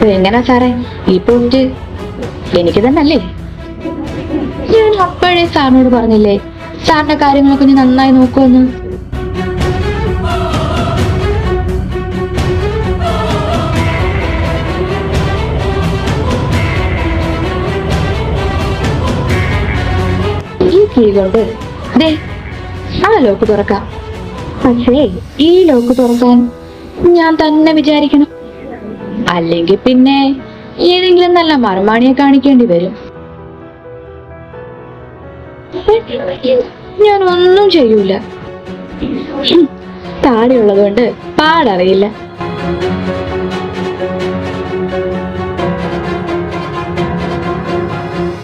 എങ്ങനാ സാറേ ഈ പോസ്റ്റ് എനിക്ക് തന്നെ അല്ലേ? ഞാൻ അപ്പോഴേ സാറിനോട് പറഞ്ഞില്ലേ സാറിന്റെ കാര്യങ്ങളൊക്കെ ഞാൻ നന്നായി നോക്കുമെന്ന്. ഈ കീ കൊണ്ട് ദേ ആ ലോക്ക് തുറക്കാം. പക്ഷേ ഈ ലോക്ക് തുറക്കാൻ ഞാൻ തന്നെ വിചാരിക്കണം, അല്ലെങ്കിൽ പിന്നെ ഏതെങ്കിലും നല്ല മർമാണിയെ കാണിക്കേണ്ടി വരും. ഞാൻ ഒന്നും ചെയ്യൂല, താടിയുള്ളത് കൊണ്ട് പാടറിയില്ല.